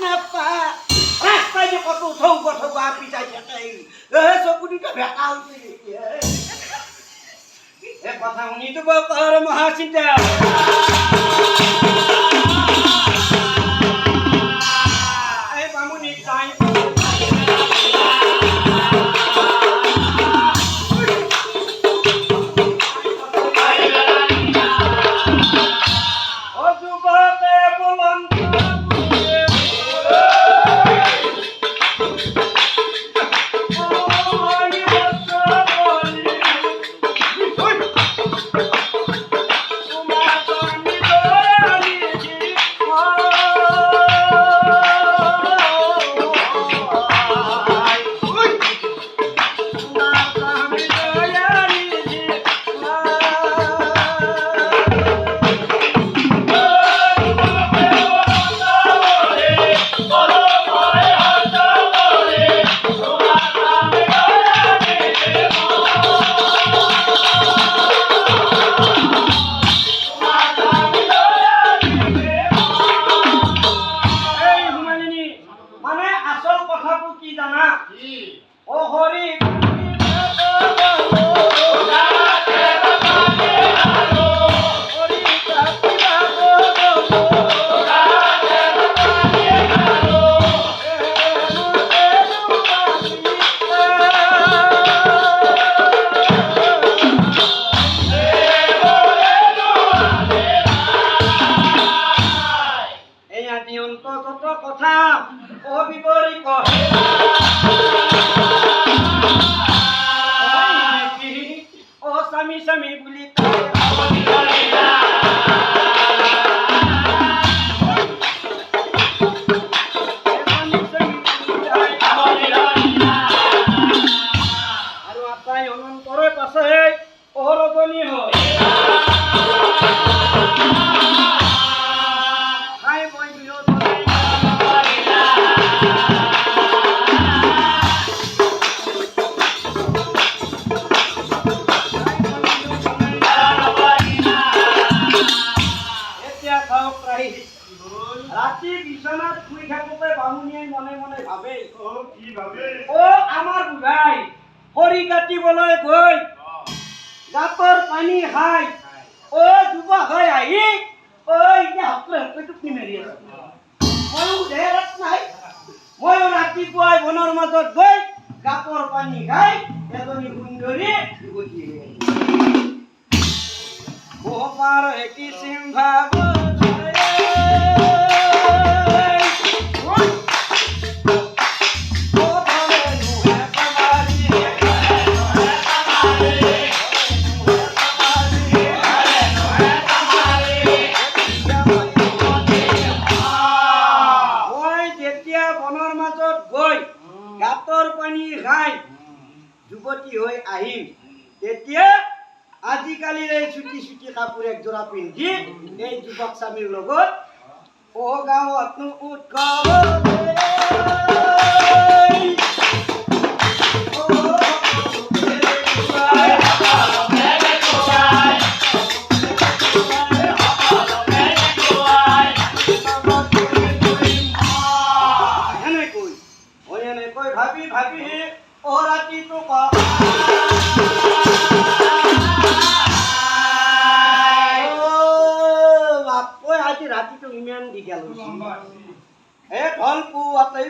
নাপায় রাস্তায় যে কত ঠৌক ঠৌক পিছাই থাকে চকুটিটা ভেকা এ কথা শুনি তো কর মহাচিন্তা এই বামুনি তাই রাতি বিছানাত শুই থাকোতে বামুণীয়ে মনে মনে ভাবে ও আমাৰ বুঢ়াই খৰি কাটিবলৈ গৈ গাঁতৰ পানী খাই ও যুৱক হৈ আহি ঐ এতিয়া হকলে টুপনি মাৰি আছে ময়ো দেহত নাই ময়ো ৰাতিপুৱাই বনৰ মাজত গৈ গাঁতৰ পানী খাই এজনী সুন্দৰী যুৱতী গোপাৰ এটি চিম্ভাব যুৱতী হৈ আহিম তেতিয়া আজিকালিৰ এই চুটি চুটি কাপোৰ একযোৰা পিন্ধি এই যুৱক স্বামীৰ লগত ও গাঁৱত উৎসৱ এনেকৈ ভাবি ভাবি ও ৰাতিটো আজি ৰাতিটো ইমান দীঘল হে ঢল পুৱাতেই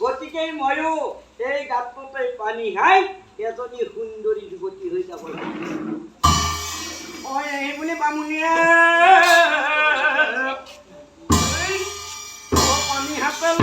গতিকে ময়ো এই গাঁততে পানী খাই এজনী সুন্দৰী যুৱতী হৈ যাব লাগে। মই এইবুলি বামুণীয়ে পানী হাতল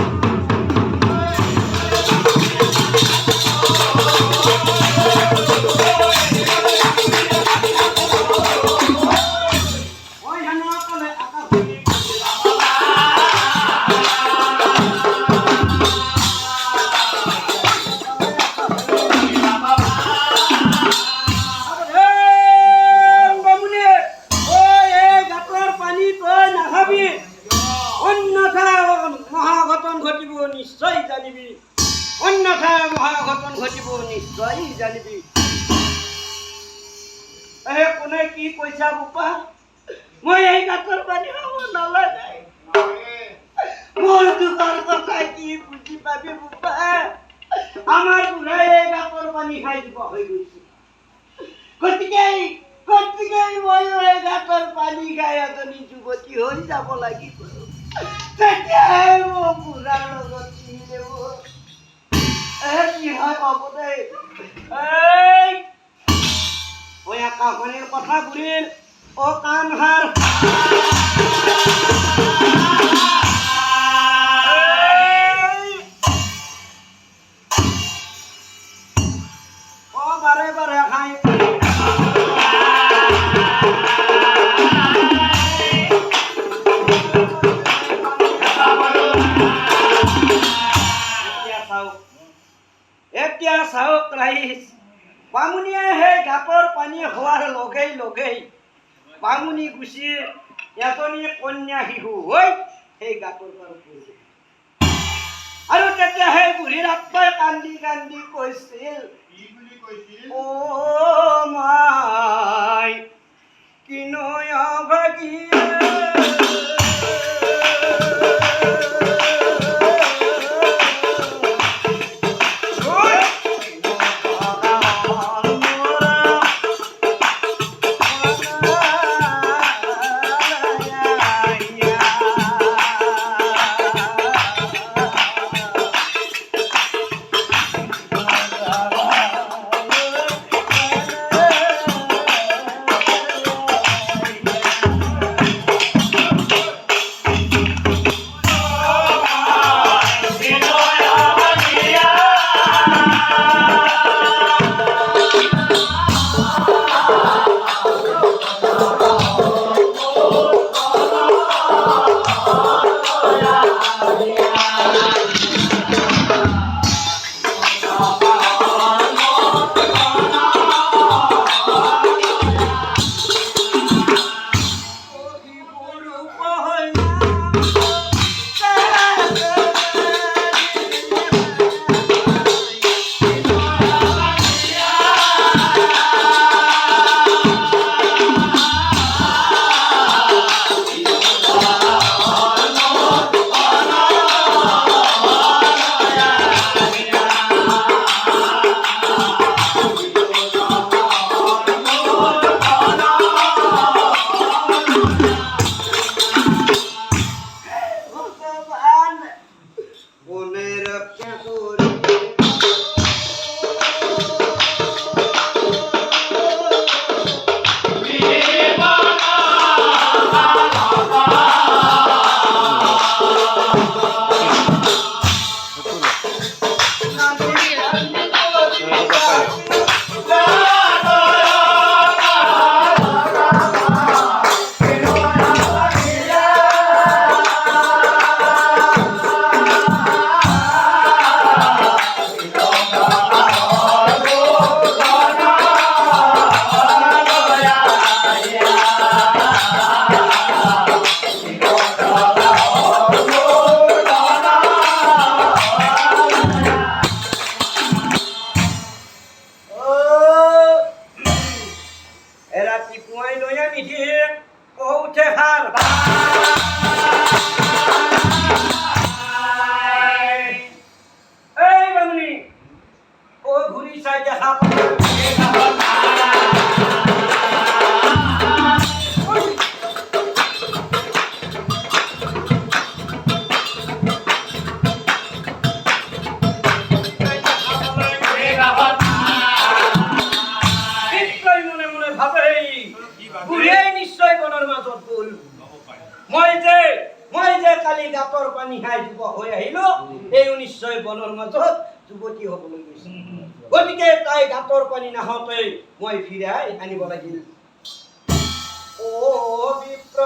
নিশ্চয় জানিবি, অন্যথা মহাঘটন ঘটিব নিশ্চয় জানিবি। কোনে কি কৈছা বোপা? মই এই গাঁতৰ পানী খাব নালাগে। মোৰ দুখৰ কথা কি বুজি পাবি বোপা? আমাৰ বুঢ়াই এই গাঁতৰ পানী খাই দিব হৈ গৈছে। গতিকে ময়ো এই গাঁতৰ পানী খাই এজনী যুৱতী হৈ যাব লাগিব। তেতিয়াহে মোৰ বুঢ়াৰ লগত চিনি কি হয় পাব দেই। কাহানিৰ কথা বুলিল অ কাণহাৰ অ বাৰে বাৰে খাই এতিয়া চাওক ৰাইজ, বামুণীয়ে সেই গাঁতৰ পানী খোৱাৰ লগেই লগেই বামুণী গুচি এজনী কন্যা শিশু হৈ সেই গাঁতৰ পাৰত পৰিছিল। আৰু তেতিয়া সেই বুঢ়ীৰ আত্মাই কান্দি কান্দি কৈছিল, অ মাই কিনয়া ভাগিয়ে মই যে কালি গাঁতৰ পানী খাই যুৱক হৈ আহিলো, এই নিশ্চয় বনৰ মাজত যুৱতী হ'বলৈ গৈছে। গতিকে তাই গাঁতৰ পানী নাহোঁতে মই ফিৰাই আনিব লাগিল। ও বিপ্ৰ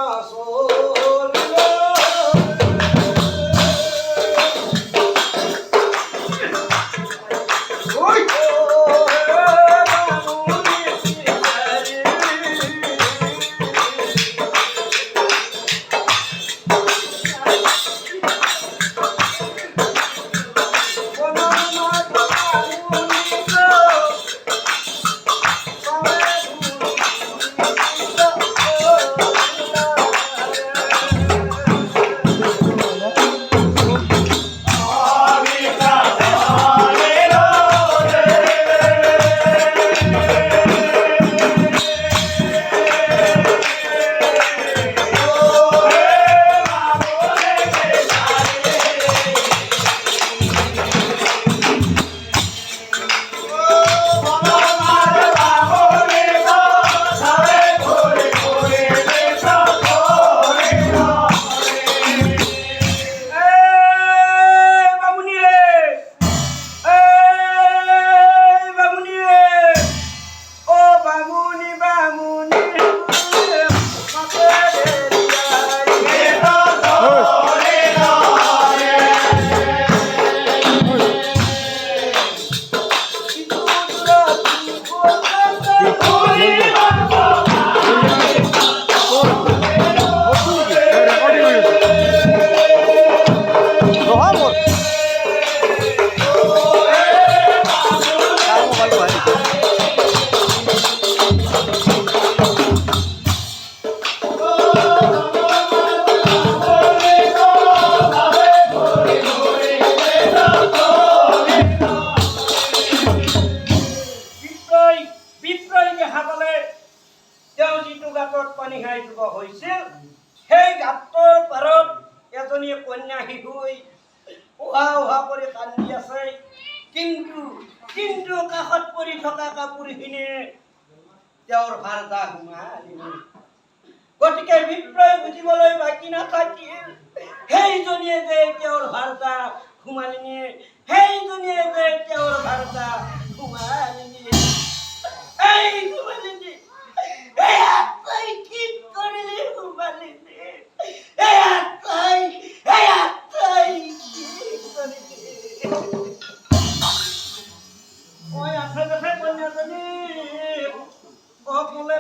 কিন্তু কাষত পৰি থকা কাপোৰখিনিয়ে তেওঁৰ ভাৰতা সোমালি। গতিকে বিপ্ৰই বুজিবলৈ বাকী নাথাকিল, সেইজনীয়ে যে তেওঁৰ ভাৰতা সোমালি নিয়ে, সেইজনীয়ে যে তেওঁৰ ভাৰতা সোমালি নিয়ে। এই সোমালি নিয়ে, তই কি কৰিলি সোমালি নিয়ে, তই কি কৰিলি? মই আছে দেখে কন্যাজনী ক'লে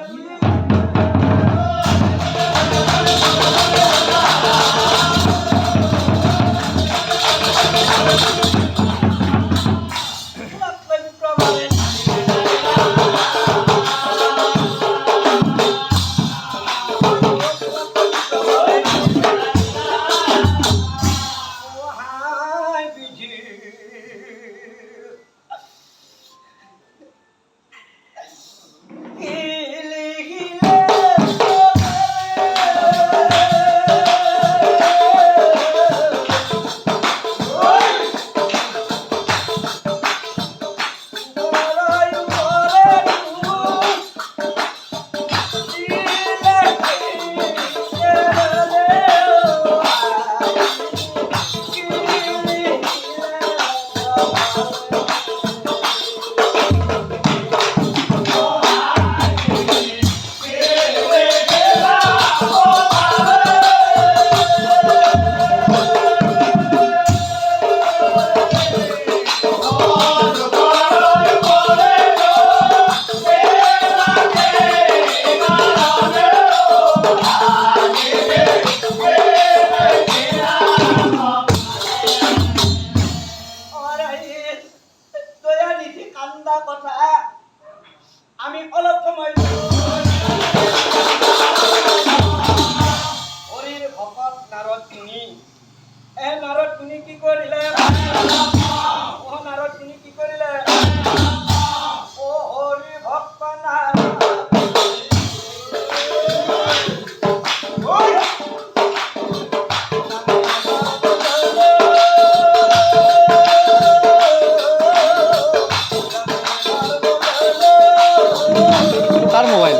আমি অলপ সময় হরির ভকত নারদ মুনি, নারদ মুনি কি করিলে? নারদ মুনি কি করিলে? ও হরি ভক্ত নারদ তার মোবাইল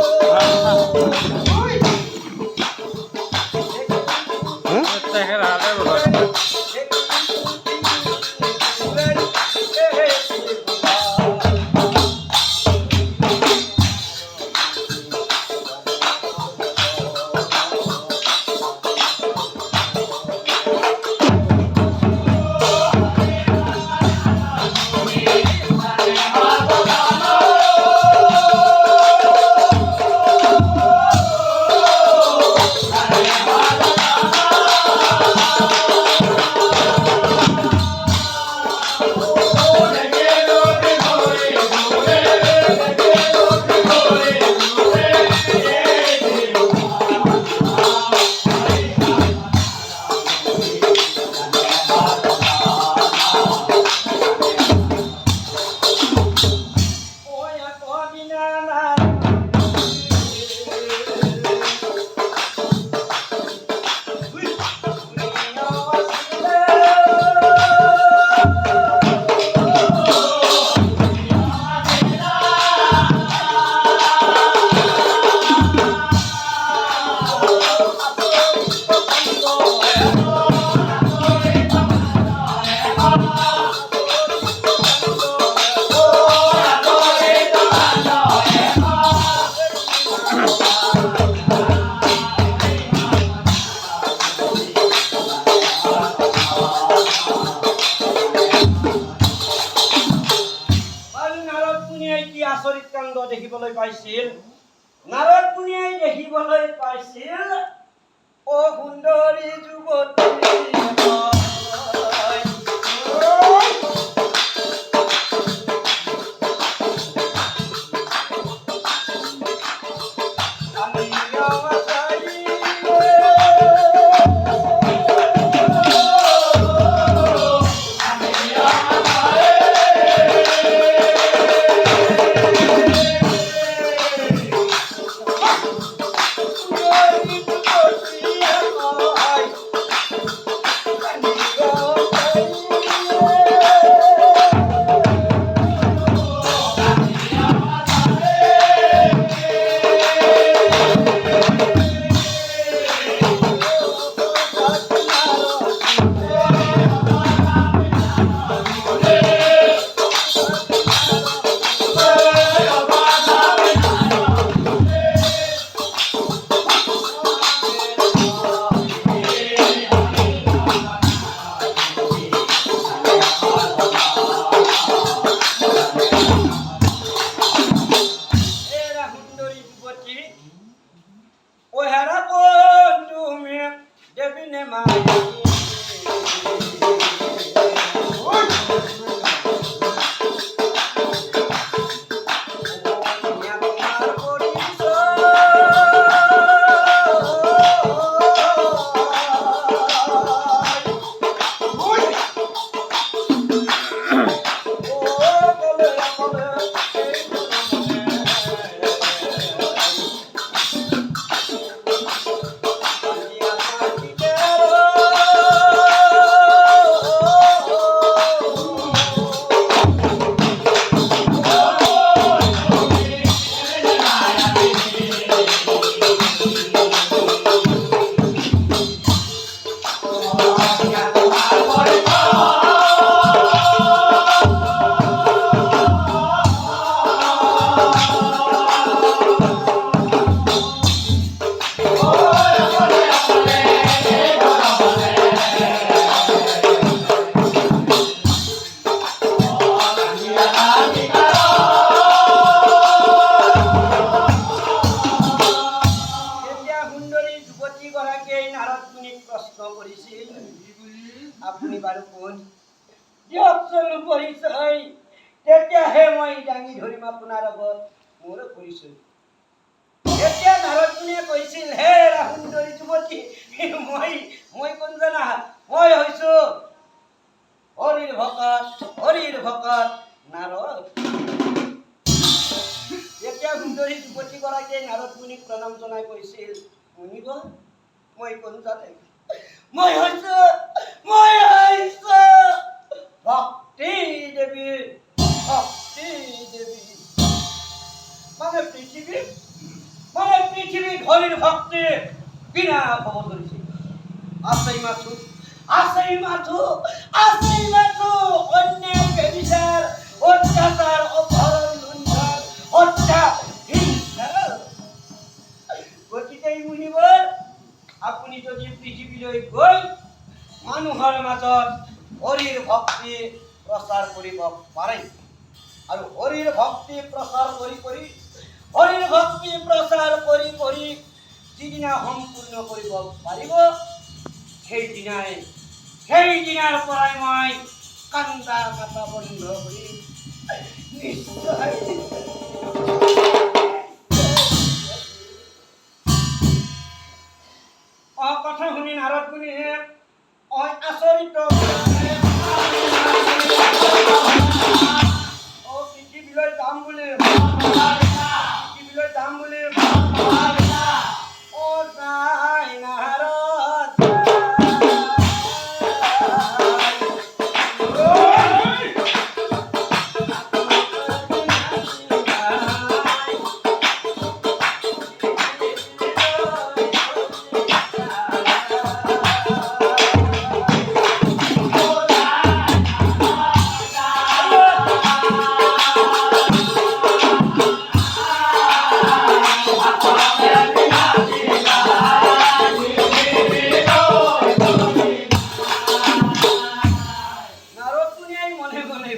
দেখিবলৈ পাইছিল নাৰদ মুনিয়ে দেখিবলৈ পাইছিল অ সুন্দৰী যুৱতী আপুনি বাৰু কোন দিয়কচোন পৰিচয় তেতিয়াহে মই দাঙি ধৰিম আপোনাৰ আগত মোৰ পৰিচয় এতিয়া নাৰদ মুনিয়ে কৈছিল হে সুন্দৰী যুৱতী মই কোন জানা মই হৈছো হৰিৰ ভকত নাৰদ এতিয়া সুন্দৰী যুৱতী গৰাকীয়ে নাৰদ মুনিক প্ৰণাম জনাই কৈছিল মুনিব মই কোন জানে মই হৈছো ভক্তি দেৱী মানে পৃথিৱীত হৰিৰ ভক্তি বিনাশ হ'ব ধৰিছে আছেই মাথো অন্যায় ব্যভিচাৰ অত্যাচাৰ অপহৰণ লুণ্ঠন হত্যা হিংসা গতিকে মুনিবৰ আপুনি যদি পৃথিৱীলৈ গৈ মানুহৰ মাজত হৰিৰ ভক্তি প্ৰচাৰ কৰিব পাৰে আৰু হৰিৰ ভক্তি প্ৰচাৰ কৰি যিদিনা সম্পূৰ্ণ কৰিব পাৰিব সেইদিনাৰ পৰাই মই কান্দা কাটা বন্ধ কৰি নিশ্চয় কথা শুনি নাৰদ মুনিয়ে আচৰিত পৃথিৱীলৈ যাম বুলি যাই নাৰদ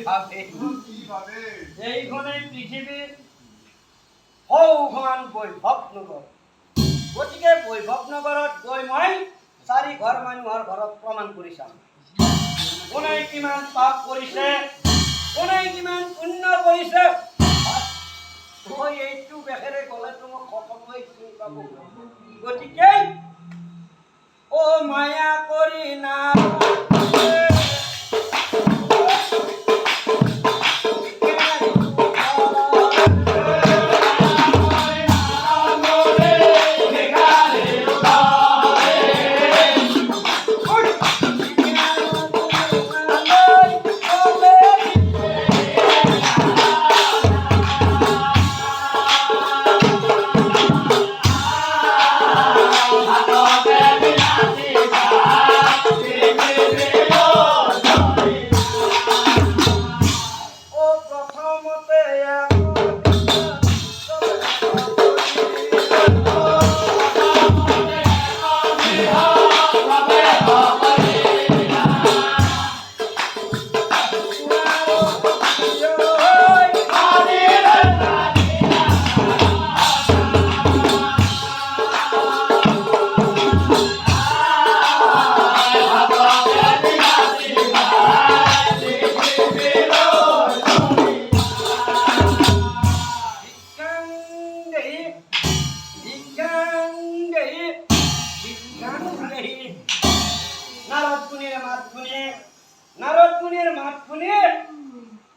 ভাবে এইখনে পৃথিৱীৰ সৌখন বৈভৱ নগৰ গতিকে বৈভৱ নগৰত গৈ মই 4 ঘৰ মানুহৰ ঘৰত প্ৰমাণ কৰি চাম কোনে কিমান পাপ কৰিছে কোনে কিমান পুণ্য কৰিছে মই এইটো বেখেৰে গ'লেতো মই সকলোৱে চিনি পাব গতিকে ও মায়া কৰি না নারদ মুনির মাত শুনে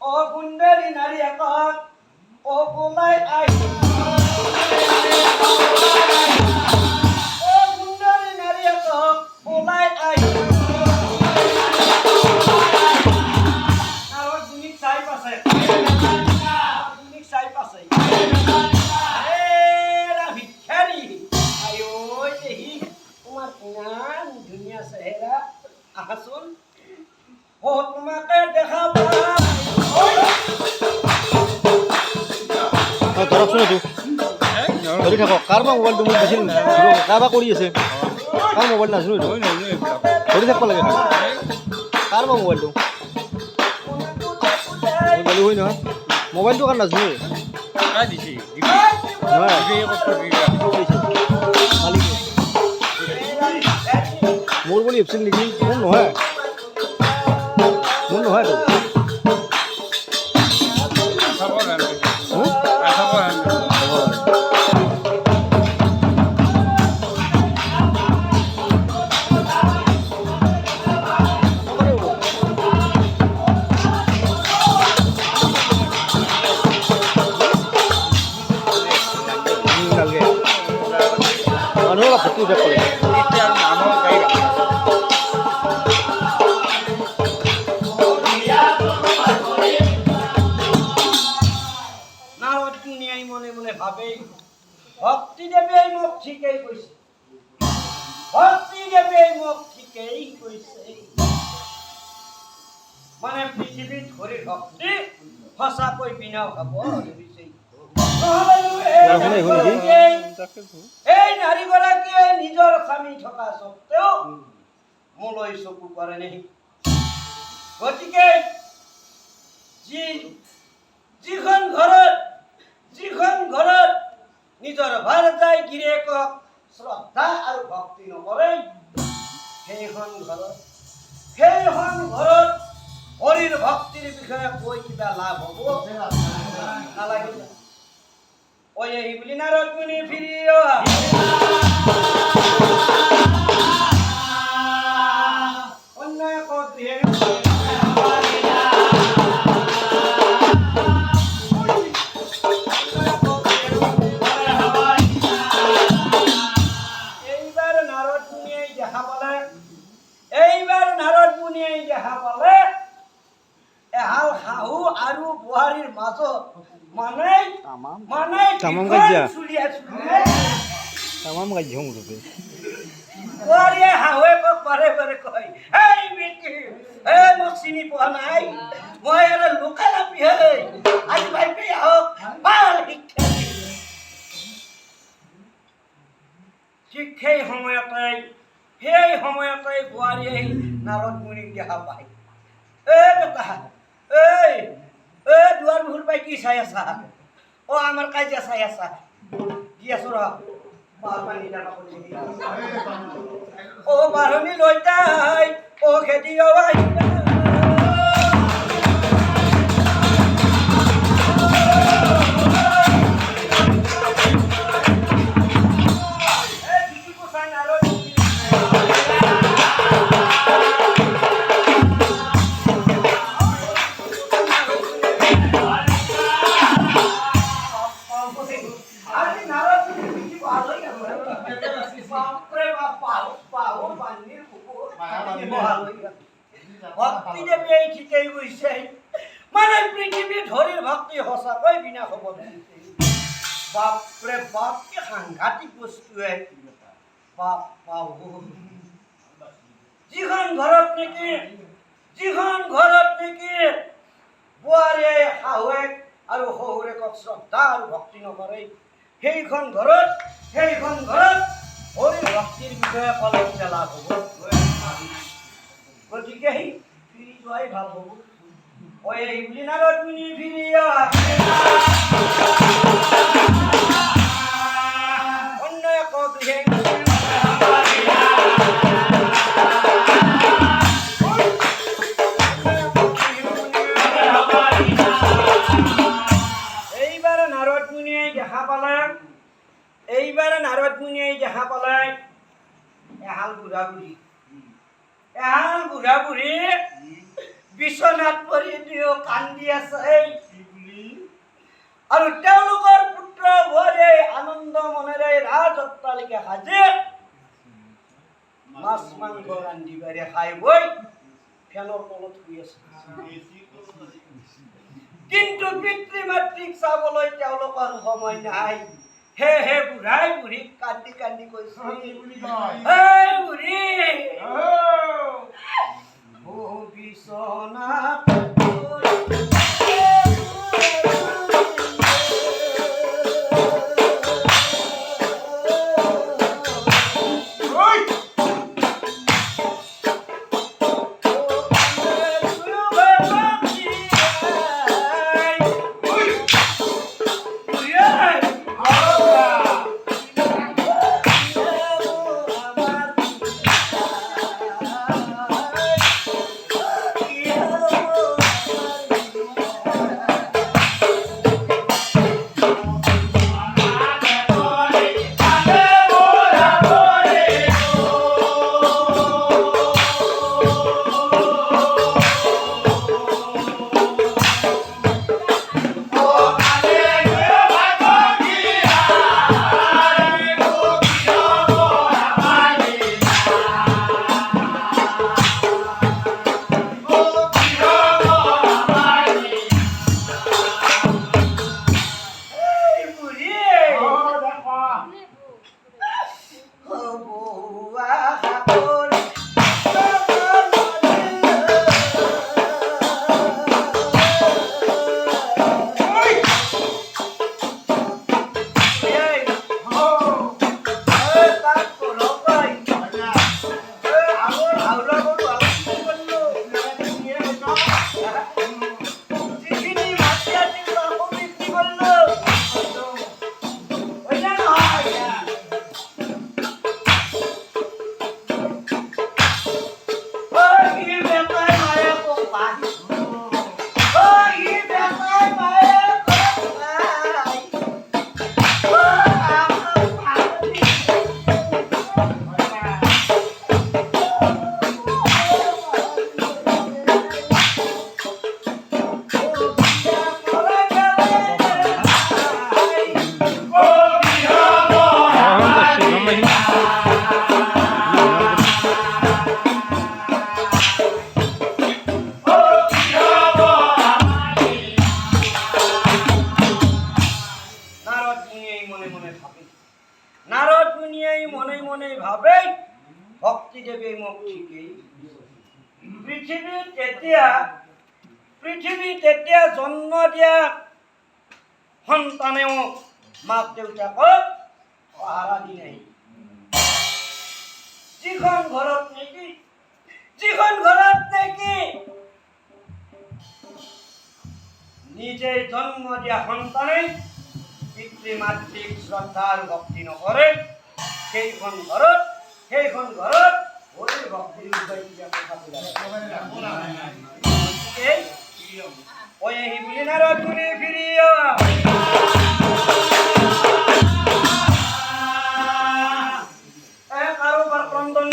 ও গুন্ডারি নারী একক ও গোলাই আই ও গুন্ডারি নারী একক গোলাই আই নারদ মুনিক চাই পাছে মুনিক চাই পাছে এরা ভিখারি আয়ো দেহি তোমার ইমান দুনিয়া চেহারা আহাসুন ও তোমাকে দেখাবো ধৰক চোন এইটো ধৰি থাকক কাৰোবাৰ মোবাইলটো মোক দিছিল কাৰোবাৰ কৰি আছে কাৰ মোবাইল নাছিলোঁ এইটো ধৰি থাকিব লাগে কাৰোবাৰ মোবাইলটো গ'লো হয় নহয় মোবাইলটো কাৰ নাছিলোঁ মোৰ বুলি এপছিল নেকি মোৰ নহয় মোৰ নহয়তো মানুহৰ ফটো উঠাব লাগে ভক্তি দেৱে মোক ঠিকেই কৈছে ভক্তি দেৱে মোক ঠিকেই কৈছে মানে পৃথিৱীত হৰি ভক্তি সঁচাকৈ বিনা হ'ব এই নাৰীগৰাকীয়ে নিজৰ স্বামী থকা স্বত্তেও মোলৈ চকু কৰে নেকি গতিকে যিখন ঘৰত নিজৰ ভাৰতাই গিৰিয়েকক শ্ৰদ্ধা আৰু ভক্তি নকৰে সেইখন ঘৰত হৰিৰ ভক্তিৰ বিষয়ে কৈ কিবা লাভ হ'ব নালাগিব ঐ এই বুলি নাৰদ মুনি ফিৰি অন্য এক বুহাৰীৰ মাজত মানে তামাম কাজিয়া মুঠতে বুহাৰীয়ে শাহুৱেকক বাৰে বাৰে কয় এই বেটি মোক চিনি পোৱা নাই মই আৰু লুকা লাপি আজি ভাইপি আহক ভাল শিক্ষা ঠিক সেই সময়তেই বুহাৰীয়ে নাৰদ মুনিক দেখা পায় বেটা কি চাই আছা অ আমাৰ কাজিয়া চাই আছা দি আছো ৰ ও বারুনি লইতাই ও খেদি ওয়াই ভক্তি দেবী এই ঠিকেই বুঝছে মানে পৃথিবীর ধরির ভক্তি সঁচাকৈ বিনা খবৰ বাপৰে বাপ কি সাংঘাতিক বস্তু বাপ যিখন ঘৰত নেকি বোৱাৰীয়ে শাহুৱেক আৰু শহুৰেকক শ্ৰদ্ধা আৰু ভক্তি নকৰে সেইখন ঘৰত হৰিৰ ভক্তিৰ বিষয়ে কলে লাভ হ'ব গতিকে ফিৰি যোৱাই ভাল হ'ব এই বুলি নারদ মুনি ফিরিয়া অন্য এক গৃহে এইবার নারদ মুনিয়ে দেখা পালে এহাল বুঢ়া বুঢ়ী বিশ্বনাথ পৰি দিও কান্দি আছে আৰু তেওঁলোকৰ পুত্ৰ বোৱাৰীয়ে আনন্দ মনেৰে ৰাজ অট্টালিকা সাজে মাছ মাংস ৰান্ধি বাঢ়ি খাই বৈ ফেনৰ তলত শুই আছে কিন্তু পিতৃ মাতৃক চাবলৈ তেওঁলোকৰ সময় নাই হে বুঢ়াই বুঢ়ীক কান্দি কান্দি কৈছে হে বুঢ়ী বিশ্বনাথ পৃথিৱীত তেতিয়া জন্ম দিয়া সন্তানেও মাক দেউতাকক সহাৰা দি নাই যিখন ঘৰত নেকি নিজেই জন্ম দিয়া সন্তানে পিতৃ মাতৃক শ্ৰদ্ধা আৰু ভক্তি নকৰে সেইখন ঘৰত হৰিৰ ভক্তিৰ বিষয়ে কিবা কথা ওই বুলি নাৰদ মুনি ফিৰিয়া কাৰোবাৰ ক্ৰন্দন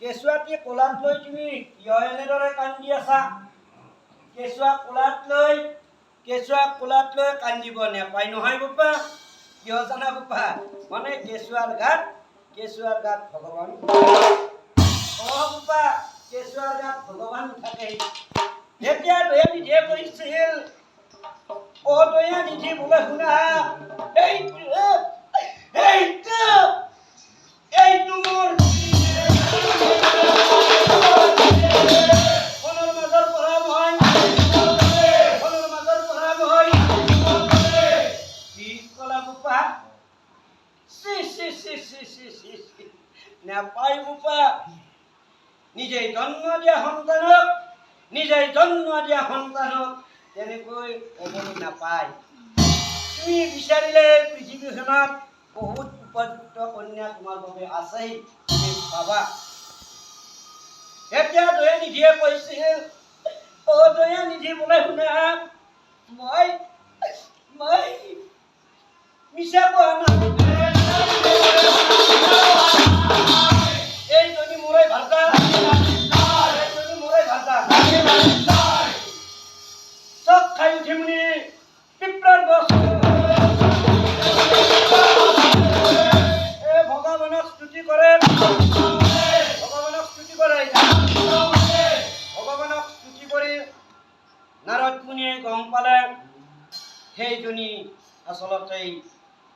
কেঁচুৱাটি কোলাত লৈ তুমি কিয় এনেদৰে কান্দি আছা? কেঁচুৱা কোলাত লৈ কান্দিব নেপায় নহয় বোপা। কিয় জানা বোপা? মানে কেঁচুৱাৰ গাত ভগৱান বোপা, কেঁচুৱাৰ গাত ভগৱান থাকে। যেতিয়া দয়ানিধিয়ে কৈছিল দয়ানিধি বোলে শুনা, এইটো মোৰ নেপায় বোপা। নিজেই জন্ম দিয়া সন্তানক তেনেকৈ ক'বলৈ নাপায়। তুমি বিচাৰিলে পৃথিৱীখনত বহুত উপযুক্ত কন্যা তোমাৰ বাবে আছেই, তুমি পাবা। এতিয়া দয়ানিধিয়ে কৈছিল, দয়ানিধি বোলে শুনা, মই মিছা কোৱা নাই। এইজনী মোৰে ভাতা, চব খাই উঠি মুনি পিঁপৰাৰ গছ ভগৱানক স্তুতি কৰে। ভগৱানক স্তুতি কৰি নাৰদ মুনিয়ে গম পালে সেইজনী আচলতে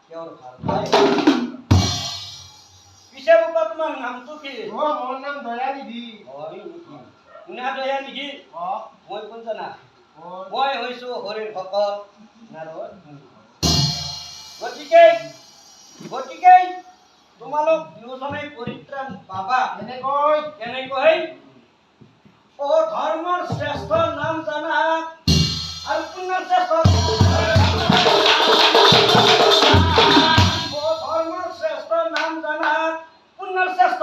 তেওঁৰ ভাল পায়। পিছে বোপা তোমাৰ নামটো কি? মোৰ নাম দয়ানিধি। শুনা দয়ানিধি, মই কোন জানা? মই হৈছো হৰিৰ ভকত নাৰদ মুনি। গতিকে তোমালোক দুয়োজনে পৰিত্ৰাণ পাবা। কেনেকৈ? ধৰ্মৰ শ্ৰেষ্ঠ নাম জানা আৰু পুণ্যৰ শ্ৰেষ্ঠ ধৰ্মৰ শ্ৰেষ্ঠ নাম জানা, পুণ্যৰ শ্ৰেষ্ঠ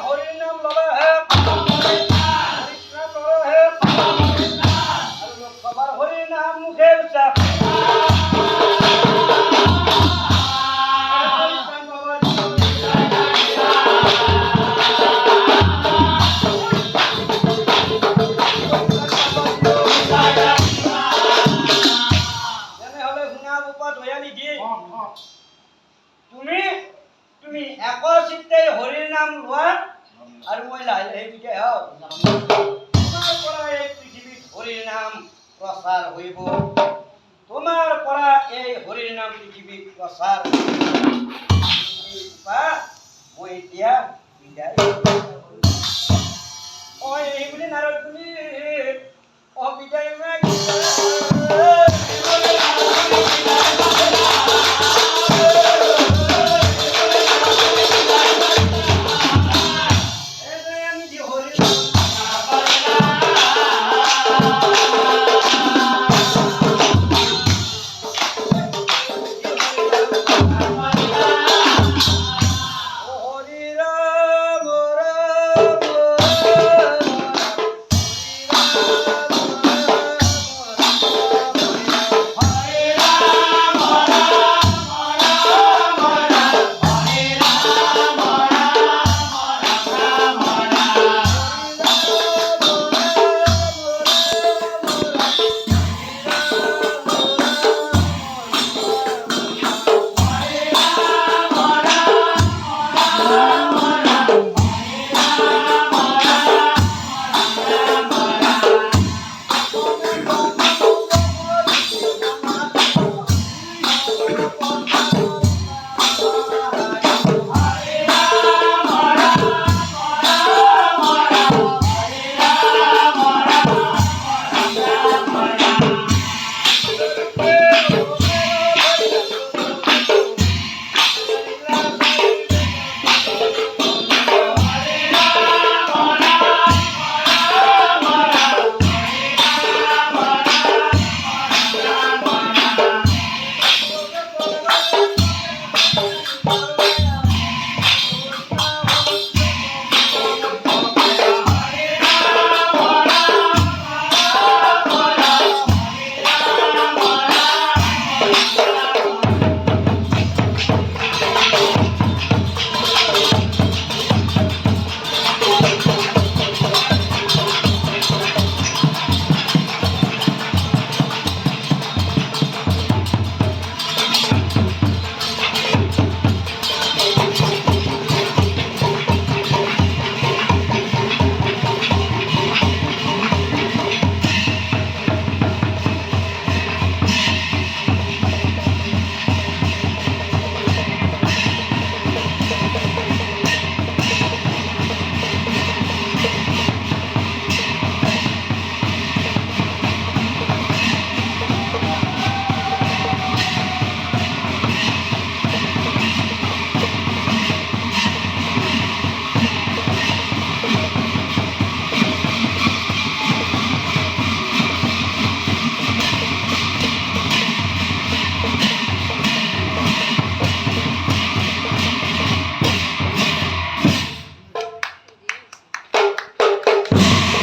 হৰিৰ নাম ললেহে আৰু সবাৰ হৰিৰ নাম মুখে উচ্চাৰ একচিত্তে হৰিৰ নাম লোৱা আৰু মই লাহে লাহে বিদায় হওঁ তোমাৰ পৰা এই পৃথিৱীত হৰিৰ নাম প্ৰচাৰ কৰিব তোমাৰ পৰা এই হৰিৰ নাম পৃথিৱীত প্ৰচাৰ মই এতিয়া বিদায় এই বুলি নাৰদ বুলি বিদায়